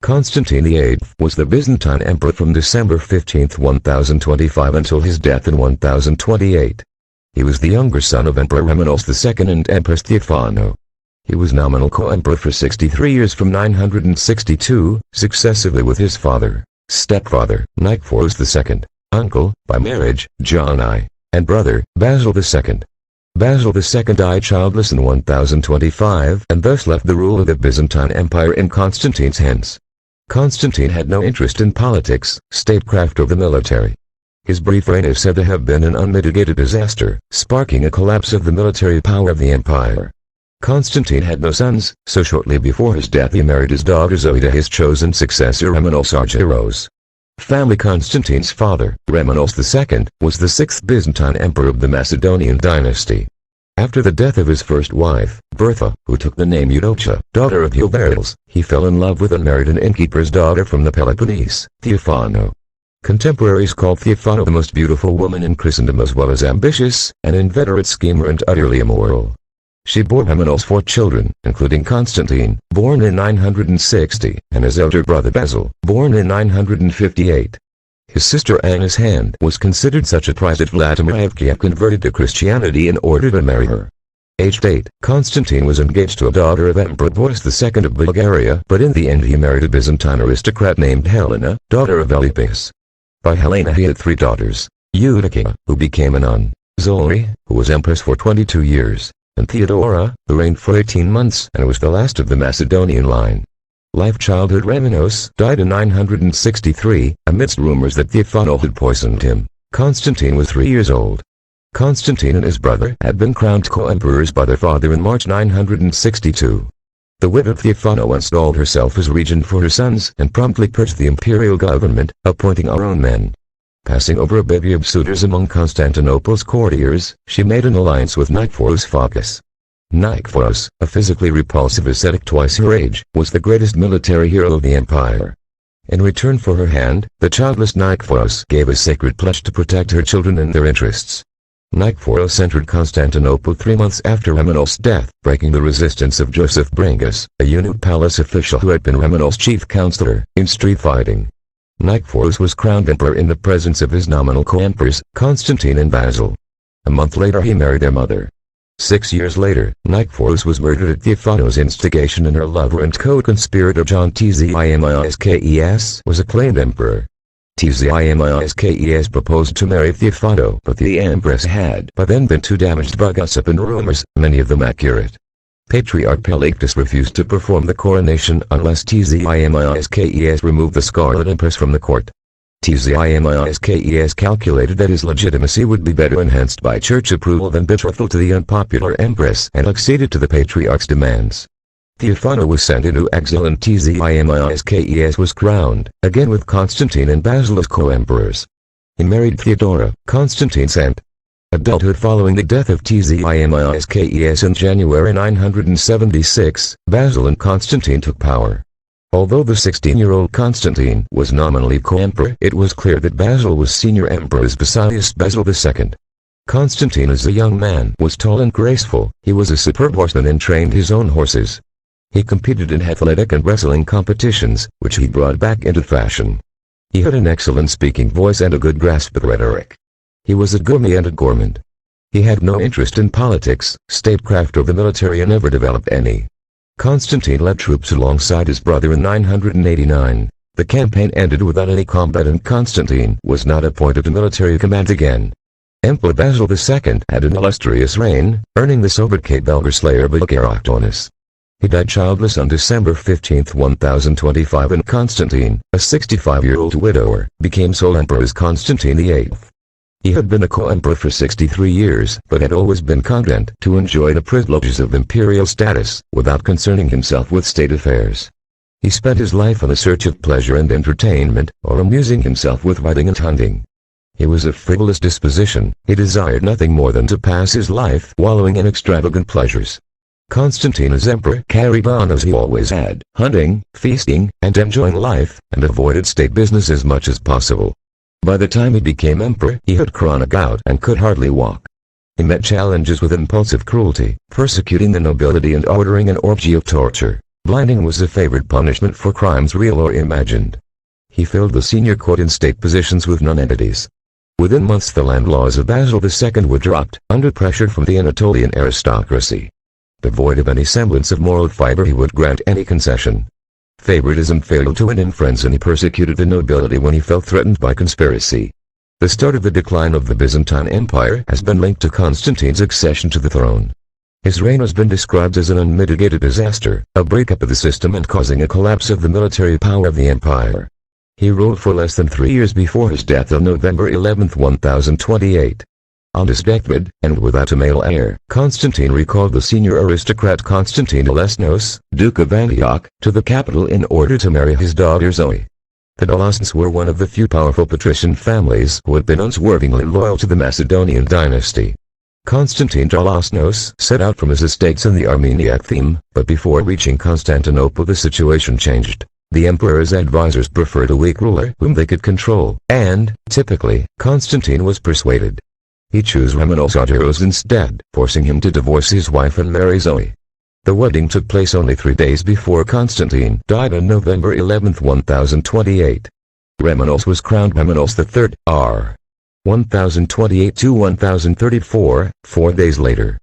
Constantine VIII was the Byzantine emperor from December 15, 1025 until his death in 1028. He was the younger son of Emperor Romanos II and Empress Theophano. He was nominal co-emperor for 63 years from 962, successively with his father, stepfather, Nicephorus II, uncle, by marriage, John I, and brother, Basil II. Basil II died childless in 1025 and thus left the rule of the Byzantine Empire in Constantine's hands. Constantine had no interest in politics, statecraft or the military. His brief reign is said to have been an unmitigated disaster, sparking a collapse of the military power of the empire. Constantine had no sons, so shortly before his death he married his daughter Zoe to his chosen successor Romanos Argyros. Family Constantine's father, Romanos II, was the sixth Byzantine emperor of the Macedonian dynasty. After the death of his first wife, Bertha, who took the name Eudocia, daughter of Hilarius, he fell in love with and married an innkeeper's daughter from the Peloponnese, Theophano. Contemporaries called Theophano the most beautiful woman in Christendom, as well as ambitious, an inveterate schemer and utterly immoral. She bore Romanos 4 children, including Constantine, born in 960, and his elder brother Basil, born in 958. His sister Anna's hand was considered such a prize that Vladimir of Kiev converted to Christianity in order to marry her. Aged 8, Constantine was engaged to a daughter of Emperor Boris II of Bulgaria, but in the end he married a Byzantine aristocrat named Helena, daughter of Elippius. By Helena he had 3 daughters: Eudocia, who became a nun; Zoe, who was empress for 22 years; and Theodora, who reigned for 18 months and was the last of the Macedonian line. Childhood Romanos died in 963, amidst rumors that Theophano had poisoned him. Constantine was 3 years old. Constantine and his brother had been crowned co-emperors by their father in March 962. The widowed Theophano installed herself as regent for her sons and promptly purged the imperial government, appointing her own men. Passing over a bevy of suitors among Constantinople's courtiers, she made an alliance with Nicephorus Phocas. Nicephorus, a physically repulsive ascetic twice her age, was the greatest military hero of the empire. In return for her hand, the childless Nicephorus gave a sacred pledge to protect her children and their interests. Nicephorus entered Constantinople 3 months after Romanos' death, breaking the resistance of Joseph Bringas, a eunuch palace official who had been Romanos' chief counselor, in street fighting. Nicephorus was crowned emperor in the presence of his nominal co-emperors, Constantine and Basil. A month later he married their mother. 6 years later, Nicephorus was murdered at Theophano's instigation, and her lover and co-conspirator John Tzimiskes was acclaimed emperor. Tzimiskes proposed to marry Theophano, but the empress had by then been too damaged by gossip and rumors, many of them accurate. Patriarch Pelectus refused to perform the coronation unless Tzimiskes removed the Scarlet Empress from the court. Tzimiskes calculated that his legitimacy would be better enhanced by church approval than betrothal to the unpopular empress, and acceded to the patriarch's demands. Theophano was sent into exile and Tzimiskes was crowned, again with Constantine and Basil as co-emperors. He married Theodora, Constantine's aunt. Adulthood following the death of Tzimiskes in January 976, Basil and Constantine took power. Although the 16-year-old Constantine was nominally co-emperor, it was clear that Basil was senior emperor as Basilius Basil II. Constantine as a young man was tall and graceful. He was a superb horseman and trained his own horses. He competed in athletic and wrestling competitions, which he brought back into fashion. He had an excellent speaking voice and a good grasp of rhetoric. He was a gourmet and a gourmand. He had no interest in politics, statecraft or the military, and never developed any. Constantine led troops alongside his brother in 989. The campaign ended without any combat and Constantine was not appointed to military command again. Emperor Basil II had an illustrious reign, earning the sobriquet Belgar Bulgarochtonis. He died childless on December 15, 1025, and Constantine, a 65-year-old widower, became sole emperor as Constantine VIII. He had been a co-emperor for 63 years, but had always been content to enjoy the privileges of imperial status, without concerning himself with state affairs. He spent his life on the search of pleasure and entertainment, or amusing himself with riding and hunting. He was of frivolous disposition. He desired nothing more than to pass his life wallowing in extravagant pleasures. Constantine as emperor carried on as he always had, hunting, feasting, and enjoying life, and avoided state business as much as possible. By the time he became emperor, he had chronic gout and could hardly walk. He met challenges with impulsive cruelty, persecuting the nobility and ordering an orgy of torture. Blinding was a favorite punishment for crimes real or imagined. He filled the senior court and state positions with nonentities. Within months the land laws of Basil II were dropped, under pressure from the Anatolian aristocracy. Devoid of any semblance of moral fiber, he would grant any concession. Favoritism failed to win him friends, and he persecuted the nobility when he felt threatened by conspiracy. The start of the decline of the Byzantine Empire has been linked to Constantine's accession to the throne. His reign has been described as an unmitigated disaster, a breakup of the system and causing a collapse of the military power of the empire. He ruled for less than 3 years before his death on November 11, 1028. On his deathbed, and without a male heir, Constantine recalled the senior aristocrat Constantine Lesnos, Duke of Antioch, to the capital in order to marry his daughter Zoe. The Dolasns were one of the few powerful patrician families who had been unswervingly loyal to the Macedonian dynasty. Constantine Dolasnos set out from his estates in the Armeniac theme, but before reaching Constantinople the situation changed. The emperor's advisors preferred a weak ruler whom they could control, and, typically, Constantine was persuaded. He chose Remenos Argyros instead, forcing him to divorce his wife and marry Zoe. The wedding took place only 3 days before Constantine died on November 11, 1028. Remenos was crowned Remenos III, r. 1028 to 1034, 4 days later.